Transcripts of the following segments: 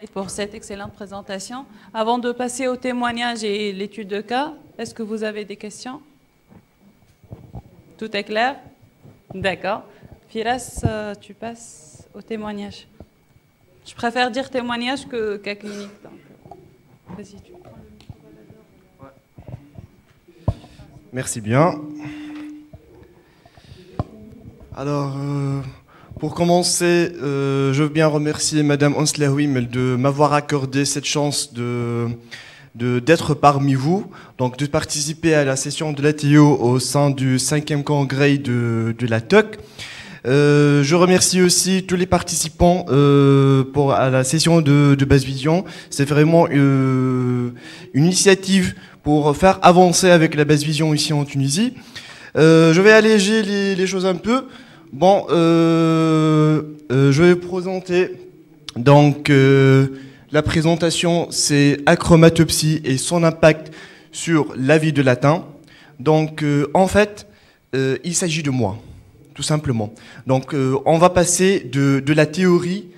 pour cette excellente présentation. Avant de passer au témoignage et l'étude de cas, est-ce que vous avez des questions? Tout est clair? D'accord. Firas, tu passes au témoignage. Je préfère dire témoignage que cas clinique. Vas-y, tu prends le micro, Balador. Merci bien. Alors, pour commencer, je veux bien remercier Madame Onslaoui de m'avoir accordé cette chance d'être parmi vous, donc de participer à la session de l'ATO au sein du 5e congrès de la TOC. Je remercie aussi tous les participants à la session de Basse Vision. C'est vraiment une initiative pour faire avancer avec la Basse Vision ici en Tunisie. Je vais alléger les choses un peu. Bon, je vais vous présenter donc la présentation, c'est achromatopsie et son impact sur la vie de latin. Donc, en fait, il s'agit de moi, tout simplement. Donc, on va passer de la théorie,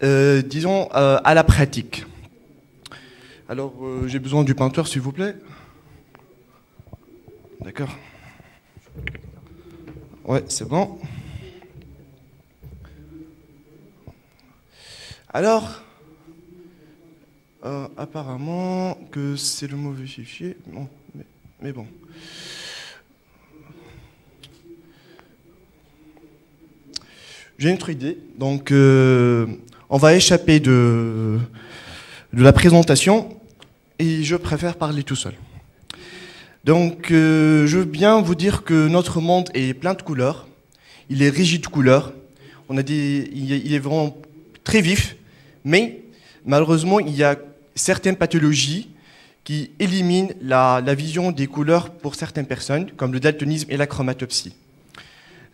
disons, à la pratique. Alors, j'ai besoin du peinture, s'il vous plaît. D'accord. Ouais, c'est bon. Alors, apparemment que c'est le mauvais fichier. Bon, mais bon. J'ai une autre idée. Donc, on va échapper de la présentation et je préfère parler tout seul. Donc, je veux bien vous dire que notre monde est plein de couleurs. Il est rigide de couleurs. Il est vraiment très vif. Mais malheureusement, il y a certaines pathologies qui éliminent la vision des couleurs pour certaines personnes, comme le daltonisme et la chromatopsie.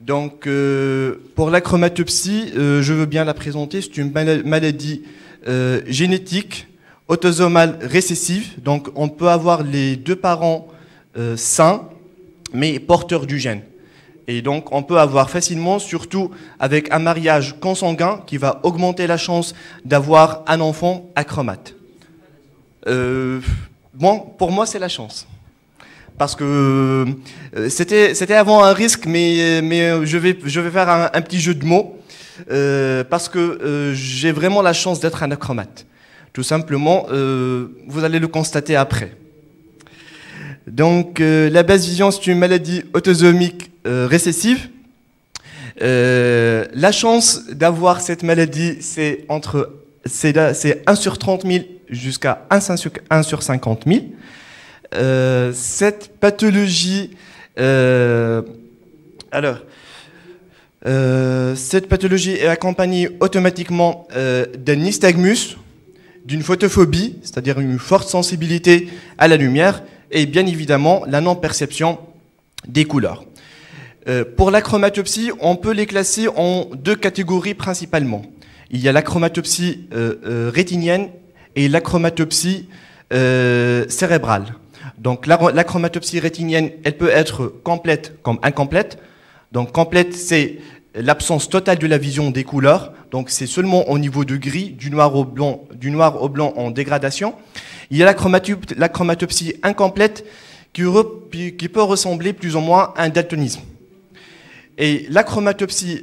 Donc, pour la chromatopsie, je veux bien la présenter. C'est une maladie génétique, autosomale récessive. Donc, on peut avoir les deux parents sains, mais porteurs du gène. Et donc, on peut avoir facilement, surtout avec un mariage consanguin, qui va augmenter la chance d'avoir un enfant achromate. Bon, pour moi, c'est la chance. Parce que c'était avant un risque, mais je vais faire un petit jeu de mots. Parce que j'ai vraiment la chance d'être un achromate. Tout simplement, vous allez le constater après. Donc, la basse vision, c'est une maladie autosomique récessive. La chance d'avoir cette maladie, c'est 1 sur 30 000 jusqu'à 1 sur 50 000. Cette pathologie, cette pathologie est accompagnée automatiquement d'un nystagmus, d'une photophobie, c'est-à-dire une forte sensibilité à la lumière, et bien évidemment la non-perception des couleurs. Pour la chromatopsie, on peut les classer en deux catégories principalement. Il y a la chromatopsie rétinienne et la chromatopsie cérébrale. Donc la chromatopsie rétinienne, elle peut être complète comme incomplète. Donc complète, c'est l'absence totale de la vision des couleurs. Donc c'est seulement au niveau de gris, du noir au blanc en dégradation. Il y a la chromatopsie incomplète qui peut ressembler plus ou moins à un daltonisme. Et la chromatopsie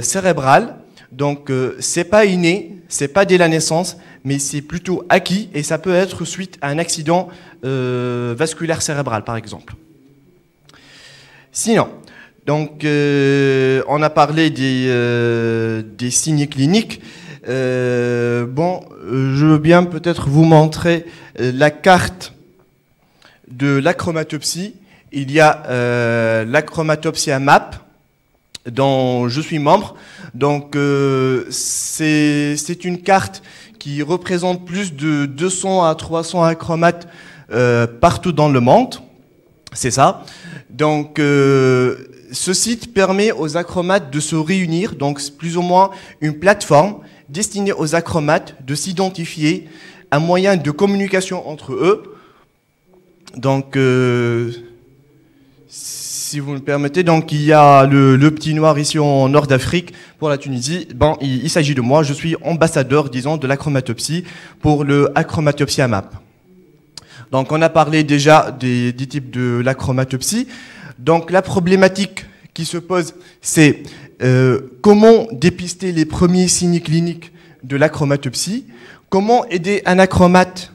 cérébrale, donc c'est pas inné, c'est pas dès la naissance, mais c'est plutôt acquis et ça peut être suite à un accident vasculaire cérébral par exemple. Sinon, donc on a parlé des signes cliniques. Bon, je veux bien peut-être vous montrer la carte de la chromatopsie. Il y a la chromatopsie à MAP, dont je suis membre. Donc, c'est une carte qui représente plus de 200 à 300 achromates partout dans le monde. C'est ça. Donc, ce site permet aux achromates de se réunir. Donc, c'est plus ou moins une plateforme destinée aux achromates de s'identifier, un moyen de communication entre eux. Donc, si vous me permettez, donc il y a le petit noir ici en Nord d'Afrique pour la Tunisie. Ben, il s'agit de moi, je suis ambassadeur, disons, de l'achromatopsie pour le Achromatopsie AMAP. Donc on a parlé déjà des types de l'achromatopsie. Donc la problématique qui se pose, c'est comment dépister les premiers signes cliniques de l'achromatopsie, comment aider un achromate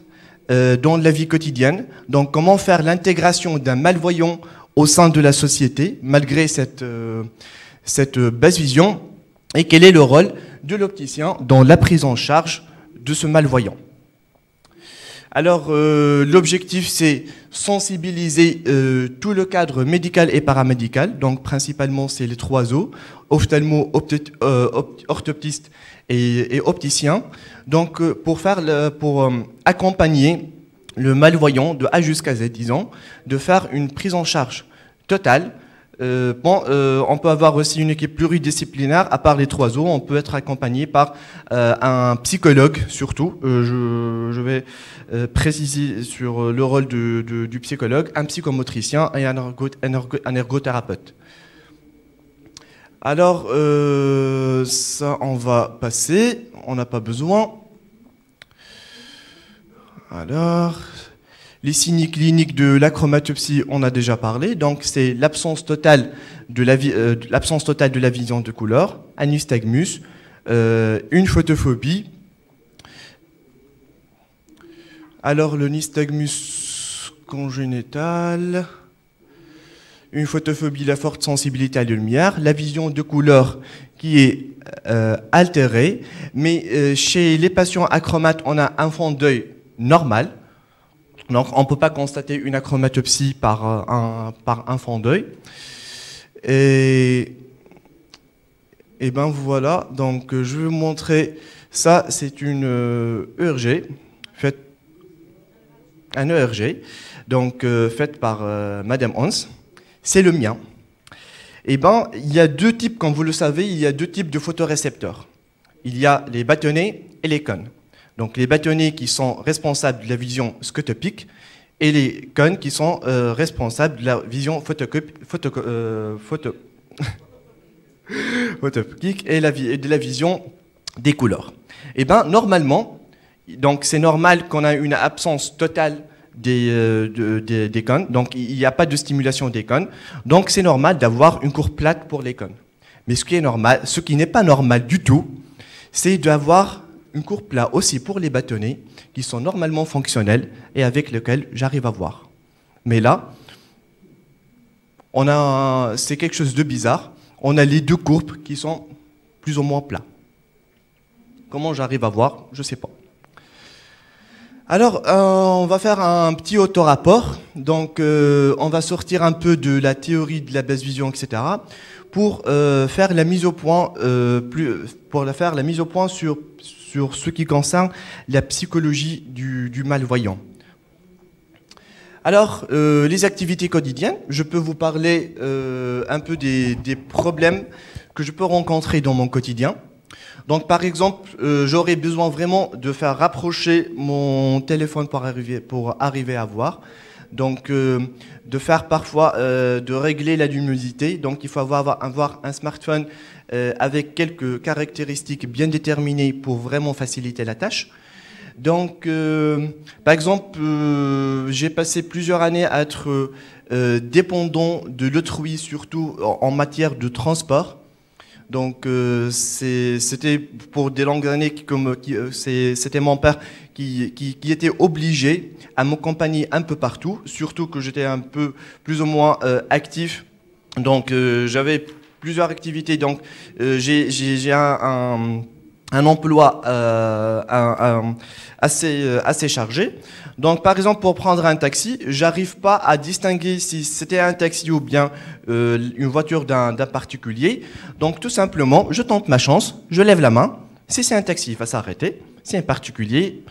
dans la vie quotidienne, donc comment faire l'intégration d'un malvoyant au sein de la société, malgré cette basse vision, et quel est le rôle de l'opticien dans la prise en charge de ce malvoyant. Alors, l'objectif, c'est sensibiliser tout le cadre médical et paramédical, donc principalement, c'est les 3 O, ophtalmo, orthoptiste et opticien, donc pour accompagner le malvoyant de A jusqu'à Z, disons, de faire une prise en charge totale. On peut avoir aussi une équipe pluridisciplinaire, à part les 3 O, on peut être accompagné par un psychologue surtout. Je vais préciser sur le rôle du psychologue, un psychomotricien et un ergothérapeute. Alors, ça, on va passer, on n'a pas besoin. Alors, les signes cliniques de l'achromatopsie, on a déjà parlé. Donc, c'est l'absence totale de la vision de couleur, un nystagmus, une photophobie. Alors, le nystagmus congénital, une photophobie, la forte sensibilité à la lumière, la vision de couleur qui est altérée. Mais chez les patients achromates, on a un fond d'œil normal. Donc, on ne peut pas constater une achromatopsie par un fond d'œil. Et ben voilà, donc je vais vous montrer, ça c'est une ERG, un ERG, donc faite par Madame Hans, c'est le mien. Et ben, il y a 2 types, comme vous le savez, il y a 2 types de photorécepteurs. Il y a les bâtonnets et les cônes. Donc les bâtonnets qui sont responsables de la vision scotopique et les cônes qui sont responsables de la vision photopique et de la vision des couleurs. Et bien normalement, donc c'est normal qu'on a une absence totale des cônes, donc il n'y a pas de stimulation des cônes, donc c'est normal d'avoir une courbe plate pour les cônes. Mais ce qui n'est pas normal du tout, c'est d'avoir une courbe plate aussi pour les bâtonnets qui sont normalement fonctionnels et avec lesquels j'arrive à voir. Mais là, c'est quelque chose de bizarre. On a les 2 courbes qui sont plus ou moins plats. Comment j'arrive à voir? Je ne sais pas. Alors, on va faire un petit auto-rapport. Donc, on va sortir un peu de la théorie de la basse vision, etc. pour faire la mise au point, sur ce qui concerne la psychologie du malvoyant. Alors, les activités quotidiennes, je peux vous parler un peu des problèmes que je peux rencontrer dans mon quotidien. Donc, par exemple, j'aurais besoin vraiment de faire rapprocher mon téléphone pour arriver à voir. Donc, de faire parfois, de régler la luminosité. Donc, il faut avoir un smartphone avec quelques caractéristiques bien déterminées pour vraiment faciliter la tâche. Donc, par exemple, j'ai passé plusieurs années à être dépendant de l'autrui, surtout en matière de transport. Donc, c'était pour des longues années, c'était mon père qui était obligé à m'accompagner un peu partout, surtout que j'étais un peu plus ou moins actif. Donc, j'avais plusieurs activités. Donc, j'ai un emploi assez chargé. Donc, par exemple, pour prendre un taxi, j'arrive pas à distinguer si c'était un taxi ou bien une voiture d'un particulier. Donc, tout simplement, je tente ma chance, je lève la main. Si c'est un taxi, il va s'arrêter. Si c'est un particulier,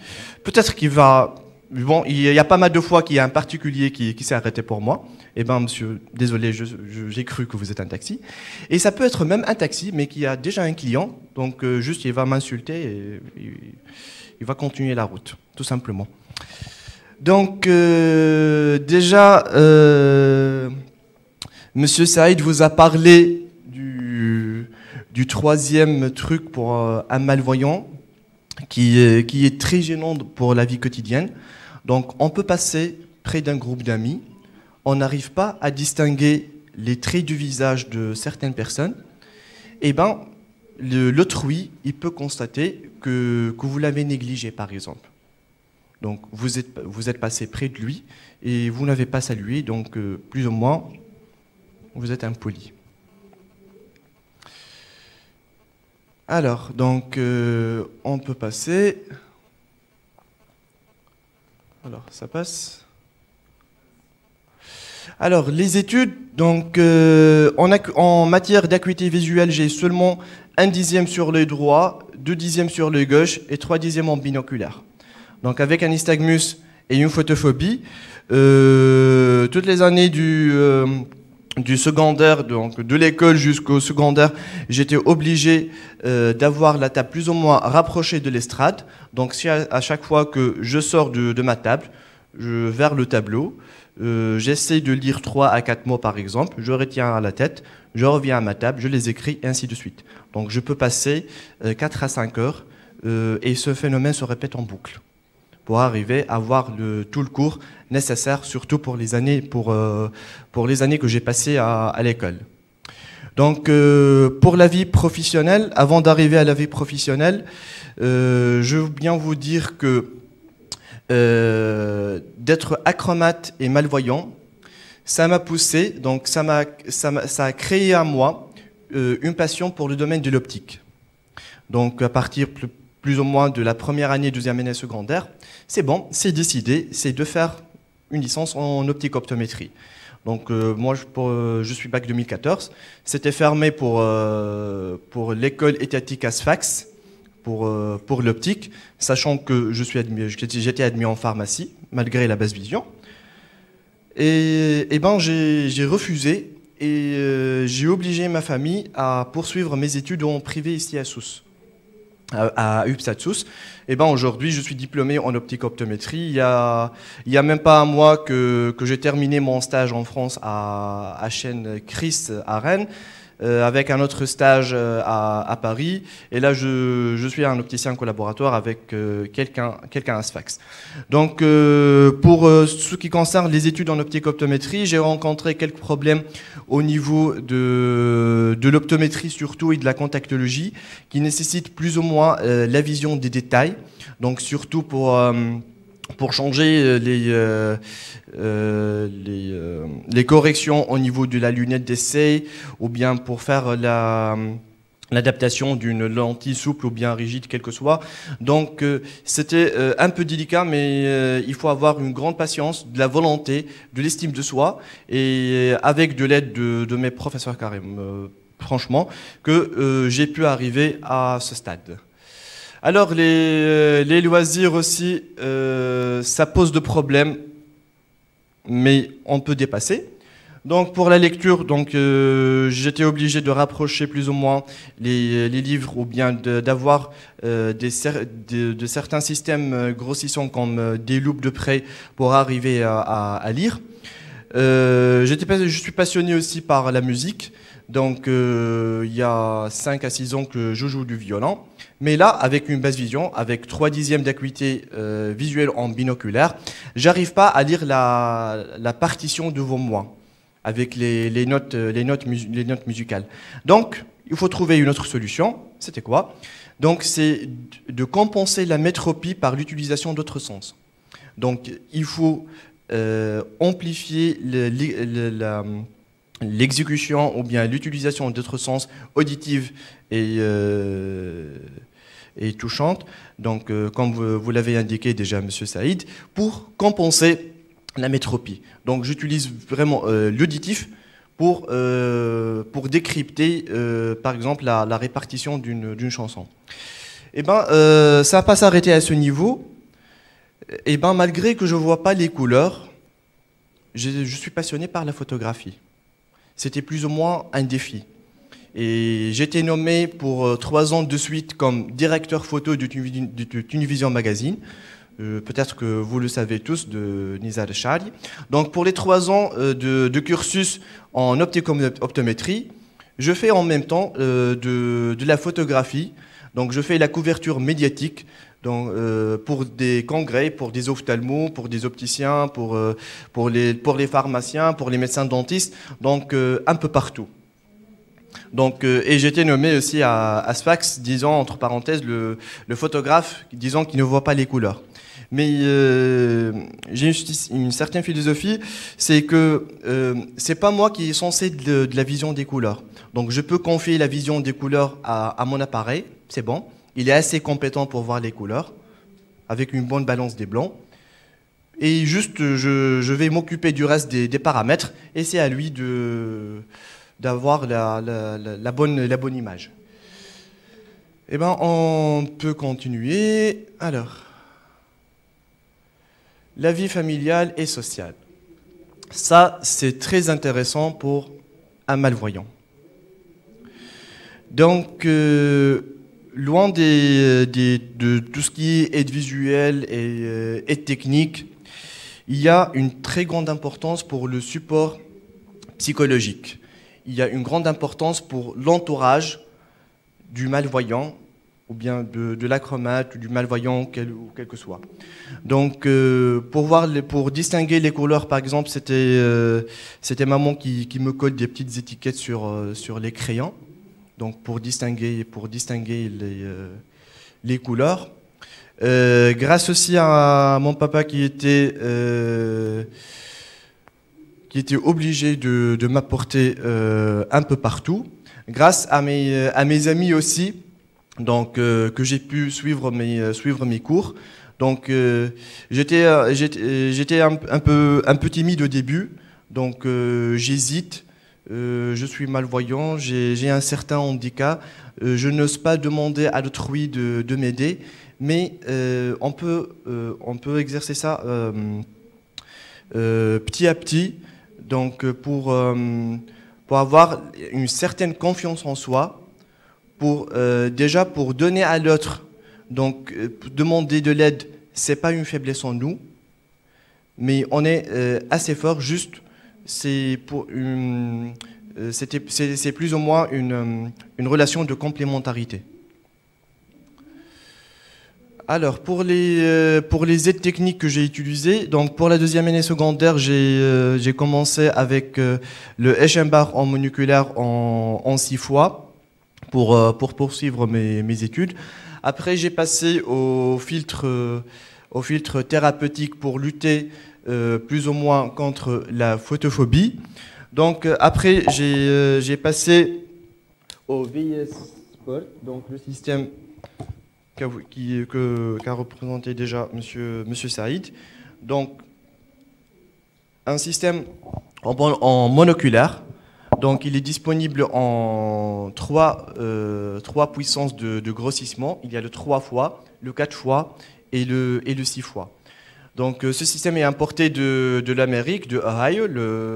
peut-être qu'il va... Bon, il y a pas mal de fois qu'il y a un particulier qui s'est arrêté pour moi. Eh bien, monsieur, désolé, j'ai cru que vous êtes un taxi. Et ça peut être même un taxi, mais qui a déjà un client. Donc, juste, il va m'insulter et il va continuer la route, tout simplement. Donc, déjà, Monsieur Saïd vous a parlé du troisième truc pour un malvoyant qui est très gênant pour la vie quotidienne. Donc on peut passer près d'un groupe d'amis, on n'arrive pas à distinguer les traits du visage de certaines personnes, et ben l'autrui, il peut constater que vous l'avez négligé, par exemple. Donc vous êtes passé près de lui et vous n'avez pas salué, donc plus ou moins, vous êtes impoli. Alors, donc, on peut passer. Alors, ça passe. Alors, les études, donc, en matière d'acuité visuelle, j'ai seulement 1/10 sur l'œil droit, 2/10 sur l'œil gauche et 3/10 en binoculaire. Donc, avec un nystagmus et une photophobie, toutes les années du secondaire, donc de l'école jusqu'au secondaire, j'étais obligé d'avoir la table plus ou moins rapprochée de l'estrade. Donc si à chaque fois que je sors de ma table, vers le tableau, j'essaie de lire 3 à 4 mots par exemple, je retiens à la tête, je reviens à ma table, je les écris, et ainsi de suite. Donc je peux passer 4 à 5 heures et ce phénomène se répète en boucle pour arriver à avoir tout le cours nécessaire, surtout pour les années, pour les années que j'ai passées à l'école. Donc, pour la vie professionnelle, avant d'arriver à la vie professionnelle, je veux bien vous dire que d'être acromate et malvoyant, ça m'a poussé, donc ça a créé à moi une passion pour le domaine de l'optique. Donc, à partir plus ou moins de la première année, deuxième année secondaire, c'est bon, c'est décidé, c'est de faire une licence en optique-optométrie. Donc moi, je suis bac 2014. C'était fermé pour l'école étatique à Sfax, pour l'optique, sachant que j'étais admis en pharmacie, malgré la basse vision. Et ben, j'ai refusé et j'ai obligé ma famille à poursuivre mes études en privé ici à Sousse. À UPSA de Sousse. Et ben aujourd'hui, je suis diplômé en optique-optométrie. Il y a même pas un mois que j'ai terminé mon stage en France à Chêne Chris à Rennes, avec un autre stage à Paris. Et là, je suis un opticien collaborateur avec quelqu'un à Sfax. Donc, pour ce qui concerne les études en optique-optométrie, j'ai rencontré quelques problèmes au niveau de l'optométrie surtout et de la contactologie, qui nécessitent plus ou moins la vision des détails. Donc, surtout pour changer les corrections au niveau de la lunette d'essai, ou bien pour faire l'adaptation d'une lentille souple ou bien rigide, quel que soit. Donc c'était un peu délicat, mais il faut avoir une grande patience, de la volonté, de l'estime de soi, et avec de l'aide de mes professeurs carrément, franchement, que j'ai pu arriver à ce stade. Alors les loisirs aussi, ça pose de problèmes, mais on peut dépasser. Donc pour la lecture, j'étais obligé de rapprocher plus ou moins les livres, ou bien d'avoir de certains systèmes grossissants comme des loupes de près pour arriver à lire. Je suis passionné aussi par la musique. Donc, il y a 5 à 6 ans que je joue du violon. Mais là, avec une basse vision, avec 3/10 d'acuité visuelle en binoculaire, j'arrive pas à lire la partition devant moi, avec les notes musicales. Donc, il faut trouver une autre solution. C'était quoi? Donc, c'est de compenser la métropie par l'utilisation d'autres sens. Donc, il faut amplifier l'exécution ou bien l'utilisation d'autres sens auditifs et touchantes, donc comme vous l'avez indiqué déjà, Monsieur Saïd, pour compenser la métropie. Donc j'utilise vraiment l'auditif pour décrypter, par exemple, la répartition d'une chanson. Et ben, ça va pas s'arrêter à ce niveau. Et ben, malgré que je vois pas les couleurs, je suis passionné par la photographie. C'était plus ou moins un défi. Et j'ai été nommé pour 3 ans de suite comme directeur photo de Tunivision Magazine. peut-être que vous le savez tous, de Nizar Shari. Donc pour les 3 ans de cursus en optométrie, je fais en même temps de la photographie. Donc je fais la couverture médiatique donc, pour des congrès, pour des ophtalmos, pour des opticiens, pour les pharmaciens, pour les médecins dentistes, donc un peu partout. Donc, et j'ai été nommé aussi à Sfax, disant, entre parenthèses, le photographe, disant qu'il ne voit pas les couleurs. Mais j'ai une certaine philosophie, c'est que c'est pas moi qui est censé de la vision des couleurs. Donc je peux confier la vision des couleurs à mon appareil, c'est bon. Il est assez compétent pour voir les couleurs, avec une bonne balance des blancs. Et juste, je vais m'occuper du reste des paramètres, et c'est à lui d'avoir la bonne image. Eh bien, on peut continuer. Alors, la vie familiale et sociale. Ça, c'est très intéressant pour un malvoyant. Donc, loin de tout ce qui est aide visuelle et aide technique, il y a une très grande importance pour le support psychologique. Il y a une grande importance pour l'entourage du malvoyant, ou bien de l'acromate, ou du malvoyant, quel que soit. Donc, pour distinguer les couleurs, par exemple, c'était maman qui me colle des petites étiquettes sur les crayons. Donc, pour distinguer les couleurs. Grâce aussi à mon papa qui était obligé de m'apporter un peu partout. Grâce à mes amis aussi, donc, que j'ai pu suivre mes cours. Donc, j'étais un peu timide au début, donc j'hésite. Je suis malvoyant, j'ai un certain handicap. Je n'ose pas demander à l'autrui de m'aider, mais on peut exercer ça petit à petit. Donc, pour avoir une certaine confiance en soi, déjà pour donner à l'autre, donc demander de l'aide, c'est pas une faiblesse en nous, mais on est assez fort. Juste, c'est plus ou moins une relation de complémentarité. Alors, pour les aides techniques que j'ai utilisées, donc pour la 2e année secondaire, j'ai commencé avec le Eschenbach en monoculaire en 6 fois pour poursuivre mes études. Après, j'ai passé au filtre thérapeutique pour lutter plus ou moins contre la photophobie. Donc après, j'ai passé au VIS Sport, donc le système qu'a représenté déjà Monsieur Saïd. Donc un système en monoculaire. Donc il est disponible en 3 puissances de grossissement. Il y a le 3 fois, le 4 fois et le 6 fois. Donc ce système est importé de l'Amérique, de Ohio.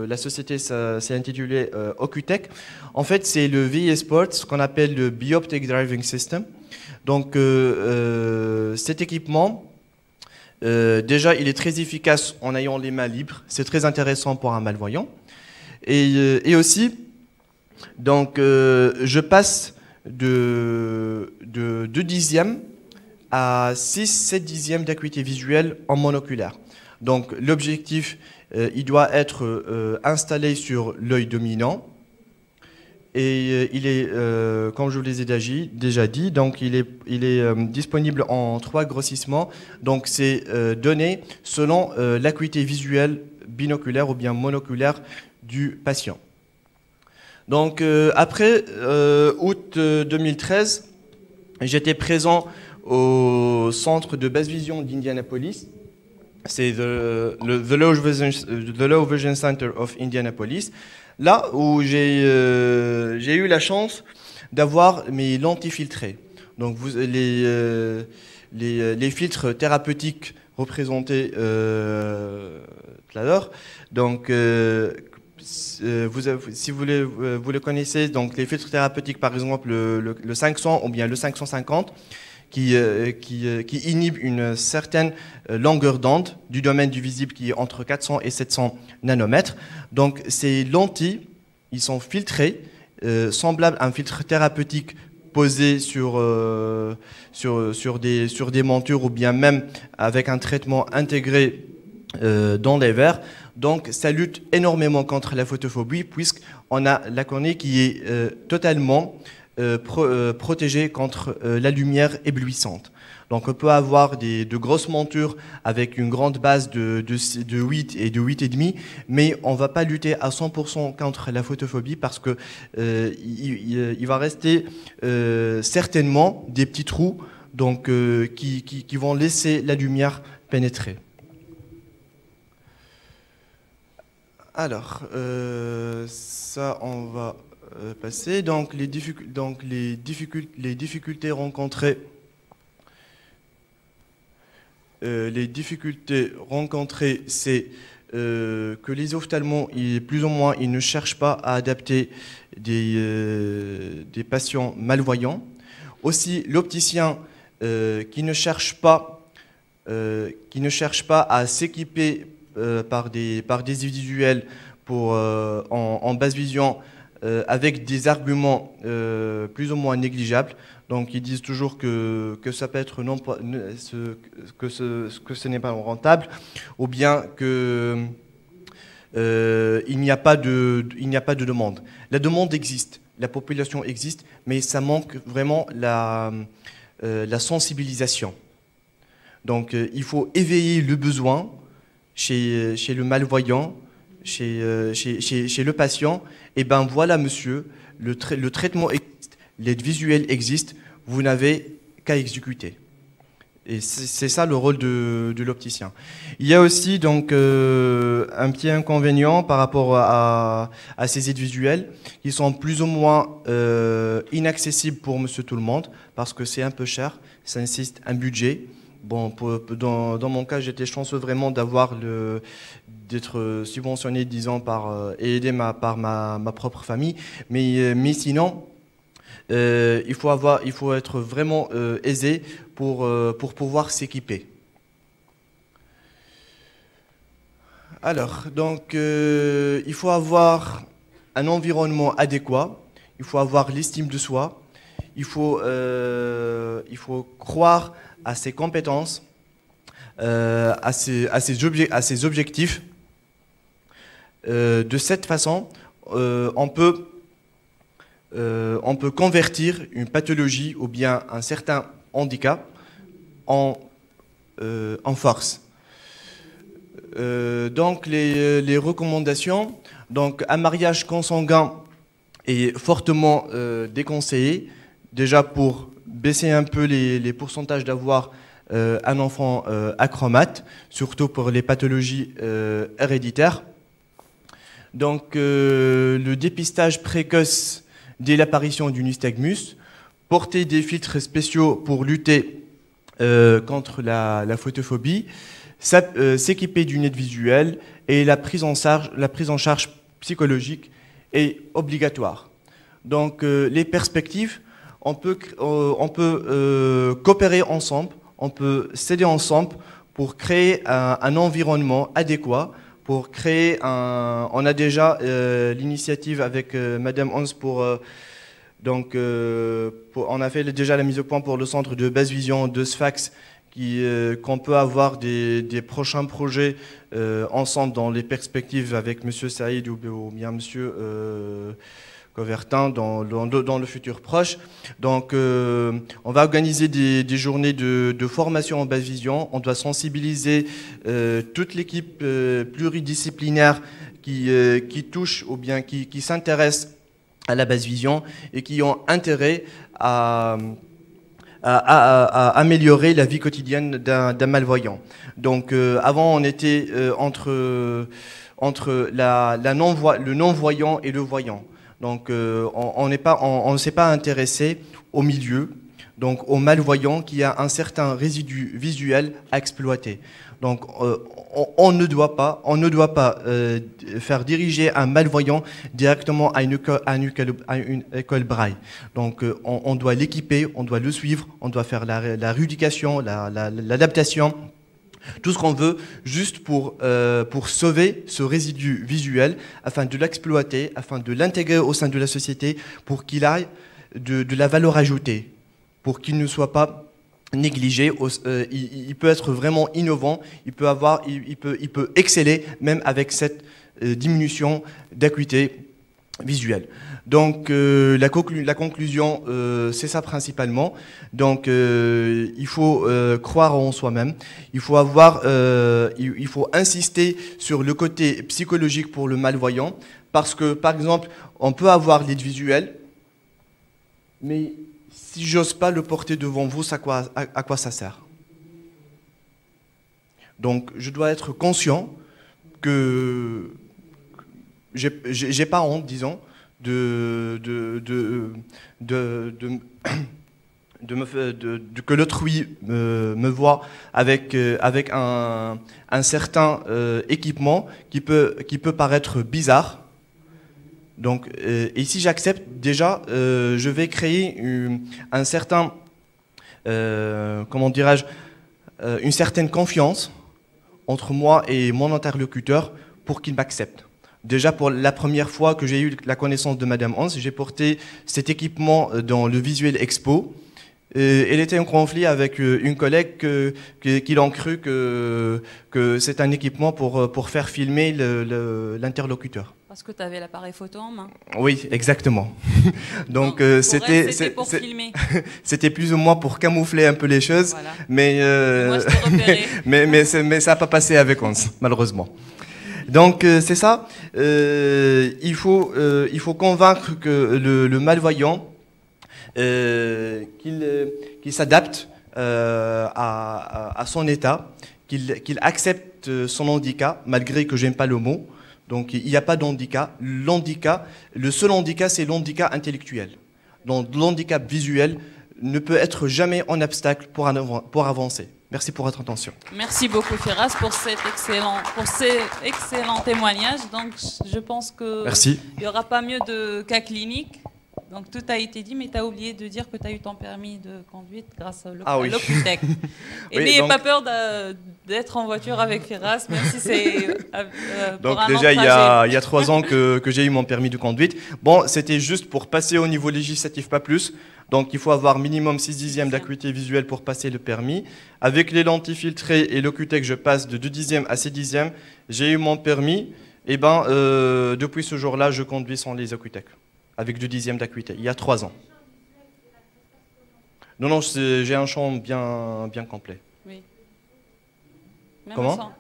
La société s'est intitulée Ocutech. En fait, c'est le VIS Sport, ce qu'on appelle le Bioptic Driving System. Donc cet équipement, déjà, il est très efficace en ayant les mains libres. C'est très intéressant pour un malvoyant. Et aussi, donc, je passe de 2 dixièmes à 6-7 dixièmes d'acuité visuelle en monoculaire. Donc l'objectif, il doit être installé sur l'œil dominant. Et il est, comme je vous les ai déjà dit, donc il est disponible en 3 grossissements. Donc c'est donné selon l'acuité visuelle binoculaire ou bien monoculaire du patient. Donc après août 2013, j'étais présent au centre de basse vision d'Indianapolis. C'est the Low Vision Center of Indianapolis. Là où j'ai eu la chance d'avoir mes lentilles filtrées. Donc les filtres thérapeutiques représentés tout à l'heure. Donc si vous les connaissez, donc les filtres thérapeutiques, par exemple le 500 ou bien le 550, qui inhibe une certaine longueur d'onde du domaine du visible qui est entre 400 et 700 nanomètres. Donc ces lentilles, ils sont filtrés, semblables à un filtre thérapeutique posé sur des montures ou bien même avec un traitement intégré dans les verres. Donc ça lutte énormément contre la photophobie puisqu'on a la cornée qui est totalement protégée contre la lumière éblouissante. Donc on peut avoir de grosses montures avec une grande base de 8 et de 8,5, mais on ne va pas lutter à 100% contre la photophobie parce que il va rester certainement des petits trous donc, qui vont laisser la lumière pénétrer. Alors, ça on va passer. Donc les difficultés rencontrées. C'est que les ophtalmos, plus ou moins, ils ne cherchent pas à adapter des patients malvoyants. Aussi, l'opticien qui ne cherche pas à s'équiper par des visuels en basse vision avec des arguments plus ou moins négligeables. Donc ils disent toujours que ça peut être que ce n'est pas rentable, ou bien que il n'y a pas de demande. La demande existe, la population existe, mais ça manque vraiment la sensibilisation. Donc il faut éveiller le besoin chez le malvoyant, chez le patient. Et ben voilà monsieur, le traitement existe, l'aide visuelle existe, vous n'avez qu'à exécuter. Et c'est ça le rôle de l'opticien. Il y a aussi donc un petit inconvénient par rapport à ces aides visuelles qui sont plus ou moins inaccessibles pour monsieur tout le monde parce que c'est un peu cher, ça nécessite un budget. Bon, dans mon cas, j'étais chanceux vraiment d'être subventionné, disons, et aidé par ma propre famille. Mais sinon, il faut être vraiment aisé pour pouvoir s'équiper. Alors, donc, il faut avoir un environnement adéquat, il faut avoir l'estime de soi, il faut croire à ses compétences, à ses objectifs. De cette façon, on peut convertir une pathologie ou bien un certain handicap en force. Donc les recommandations, donc un mariage consanguin est fortement déconseillé, déjà pour baisser un peu les pourcentages d'avoir un enfant acromate, surtout pour les pathologies héréditaires. Donc le dépistage précoce dès l'apparition du nystagmus, porter des filtres spéciaux pour lutter contre la photophobie, s'équiper d'une aide visuelle et la prise en charge psychologique est obligatoire. Donc les perspectives, on peut coopérer ensemble, on peut s'aider ensemble pour créer un environnement adéquat, pour créer on a déjà l'initiative avec Madame Hans on a fait déjà la mise au point pour le centre de basse vision de Sfax, qu'on peut avoir des prochains projets ensemble dans les perspectives avec Monsieur Saïd ou bien Monsieur Covertin dans le futur proche. Donc on va organiser des journées de formation en basse vision. On doit sensibiliser toute l'équipe pluridisciplinaire qui touche ou bien qui s'intéresse à la basse vision et qui ont intérêt à améliorer la vie quotidienne d'un malvoyant. Donc avant on était entre le non-voyant et le voyant. Donc on ne s'est pas intéressé au milieu. donc au malvoyant qui a un certain résidu visuel à exploiter. Donc on ne doit pas faire diriger un malvoyant directement à une école braille. Donc on doit l'équiper, on doit le suivre, on doit faire la rééducation, l'adaptation, tout ce qu'on veut, juste pour sauver ce résidu visuel, afin de l'exploiter, afin de l'intégrer au sein de la société, pour qu'il ait de la valeur ajoutée, pour qu'il ne soit pas négligé. Il peut être vraiment innovant, il peut exceller même avec cette diminution d'acuité visuelle. Donc la conclusion, c'est ça principalement. Donc il faut croire en soi-même, il faut insister sur le côté psychologique pour le malvoyant, parce que par exemple on peut avoir l'aide visuelle, mais si j'ose pas le porter devant vous, à quoi ça sert? Donc je dois être conscient que j'ai pas honte, disons, que l'autrui me voit avec un certain équipement qui peut paraître bizarre. Donc, et si j'accepte, déjà, je vais créer un certain, comment dirais-je, une certaine confiance entre moi et mon interlocuteur pour qu'il m'accepte. Déjà, pour la première fois que j'ai eu la connaissance de Madame Hans, j'ai porté cet équipement dans le Visuel Expo. Elle était en conflit avec une collègue qui l'ont cru que c'est un équipement pour faire filmer l'interlocuteur. Parce que tu avais l'appareil photo en main. Oui, exactement. Donc c'était pour filmer. C'était plus ou moins pour camoufler un peu les choses, voilà. Mais moi, je t'ai repéré. mais ça n'a pas passé avec Hans, malheureusement. Donc c'est ça. Il faut convaincre que le malvoyant qu'il s'adapte à son état, qu'il accepte son handicap, malgré que j'aime pas le mot. Donc il n'y a pas d'handicap. Le seul handicap, c'est l'handicap intellectuel. Donc l'handicap visuel ne peut être jamais un obstacle pour avancer. Merci pour votre attention. Merci beaucoup Firas pour ces excellents témoignages. Donc je pense qu'il n'y aura pas mieux de cas clinique. Donc tout a été dit, mais tu as oublié de dire que tu as eu ton permis de conduite grâce à l'Ocutec. Et n'ayez pas peur d'être en voiture avec Firas, même si c'est donc déjà il y a 3 ans que j'ai eu mon permis de conduite. Bon, c'était juste pour passer au niveau législatif, pas plus. Donc il faut avoir minimum 6/10 d'acuité visuelle pour passer le permis. Avec les lentilles filtrées et l'Ocutec, je passe de 2/10 à 6/10. J'ai eu mon permis. Et depuis ce jour-là, je conduis sans les Ocutec, avec 2/10 d'acuité, il y a 3 ans. Non, j'ai un champ bien complet. Oui. Même comment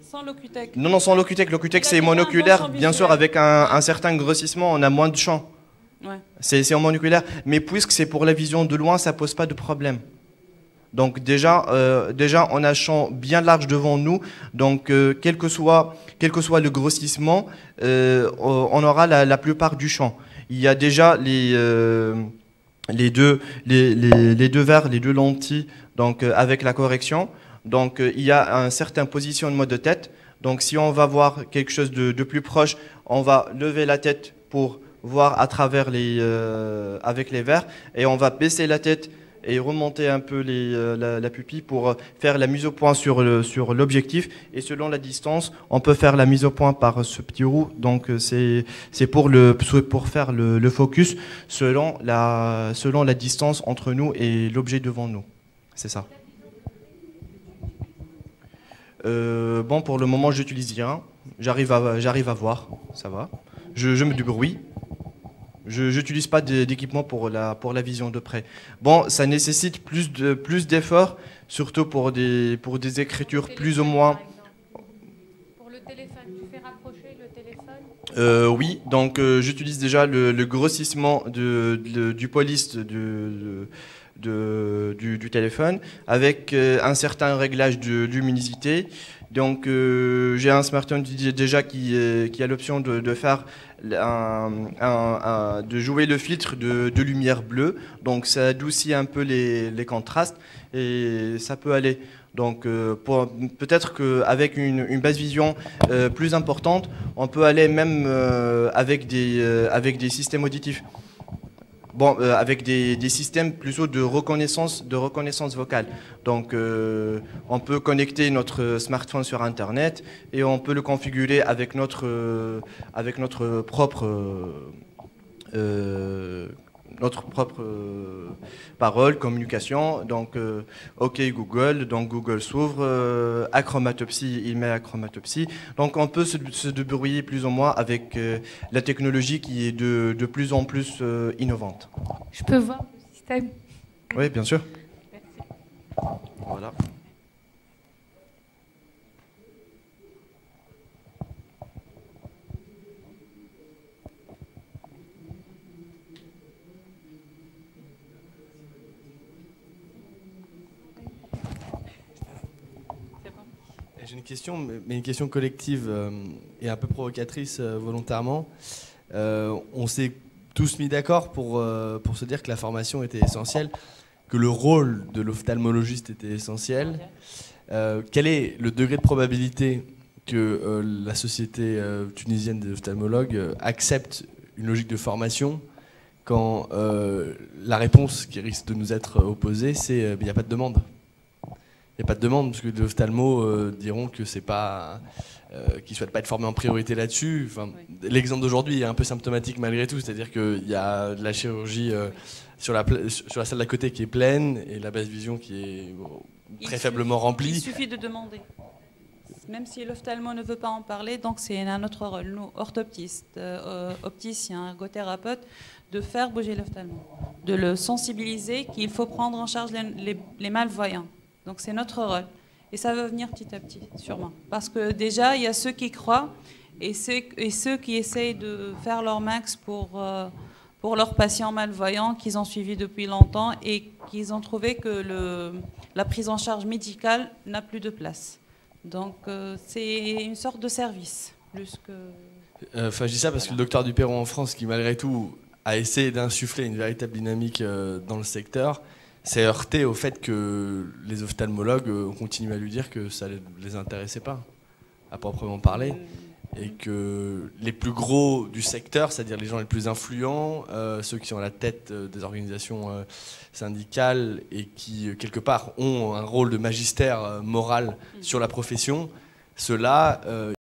sans l'Ocutec. Non, sans l'Ocutec. L'Ocutec, c'est monoculaire, bien sûr, avec un certain grossissement, on a moins de champ. Ouais. C'est en monoculaire, mais puisque c'est pour la vision de loin, ça pose pas de problème. Donc déjà, on a un champ bien large devant nous. Donc quel que soit le grossissement, on aura la plupart du champ. Il y a déjà les deux verres, les deux lentilles, donc avec la correction. Donc il y a un certain positionnement de tête. Donc si on va voir quelque chose de plus proche, on va lever la tête pour voir à travers avec les verres, et on va baisser la tête et remonter un peu la pupille pour faire la mise au point sur l'objectif. Et selon la distance, on peut faire la mise au point par ce petit roue. Donc c'est pour faire le focus selon la distance entre nous et l'objet devant nous. C'est ça. Bon, pour le moment, j'utilise rien. J'arrive à voir, ça va. Je me débrouille. Je n'utilise pas d'équipement pour la vision de près. Bon, ça nécessite plus d'efforts, surtout pour des écritures plus ou moins... Pour le téléphone, tu fais rapprocher le téléphone? Oui, donc j'utilise déjà le grossissement du police du téléphone avec un certain réglage de luminosité. Donc j'ai un smartphone déjà qui a l'option de faire de jouer le filtre de lumière bleue. Donc ça adoucit un peu les contrastes et ça peut aller. Donc peut-être qu'avec une base vision plus importante, on peut aller même avec des systèmes auditifs. Bon, avec des systèmes plutôt de reconnaissance vocale. Donc on peut connecter notre smartphone sur Internet et on peut le configurer avec notre propre parole, communication. Donc, OK Google, donc Google s'ouvre, Achromatopsie, il met Achromatopsie. Donc, on peut se débrouiller plus ou moins avec la technologie qui est de plus en plus innovante. Je peux voir le système? Oui, bien sûr. Merci. Voilà. J'ai une question, mais une question collective et un peu provocatrice volontairement. On s'est tous mis d'accord pour se dire que la formation était essentielle, que le rôle de l'ophtalmologiste était essentiel. Quel est le degré de probabilité que la société tunisienne des ophtalmologues accepte une logique de formation quand la réponse qui risque de nous être opposée, c'est il n'y a pas de demande? Il n'y a pas de demande, parce que les ophtalmos diront que c'est pas, qu'ils ne souhaitent pas être formés en priorité là-dessus. Enfin, oui. L'exemple d'aujourd'hui est un peu symptomatique malgré tout, c'est-à-dire qu'il y a de la chirurgie sur la salle d'à côté qui est pleine et la basse vision qui est très faiblement remplie. Il suffit de demander. Même si l'ophtalmo ne veut pas en parler, donc c'est un autre rôle, nous, orthoptistes, opticiens, ergothérapeutes, de faire bouger l'ophtalmo, de le sensibiliser qu'il faut prendre en charge les malvoyants. Donc c'est notre rôle. Et ça va venir petit à petit, sûrement. Parce que déjà, il y a ceux qui croient et ceux qui essayent de faire leur max pour leurs patients malvoyants qu'ils ont suivis depuis longtemps et qu'ils ont trouvé que la prise en charge médicale n'a plus de place. Donc c'est une sorte de service, plus que... Enfin, je dis ça parce que le docteur Duperron en France, qui malgré tout a essayé d'insuffler une véritable dynamique dans le secteur, s'est heurté au fait que les ophtalmologues ont continué à lui dire que ça ne les intéressait pas, à proprement parler, et que les plus gros du secteur, c'est-à-dire les gens les plus influents, ceux qui sont à la tête des organisations syndicales et qui, quelque part, ont un rôle de magistère moral sur la profession, ceux-là...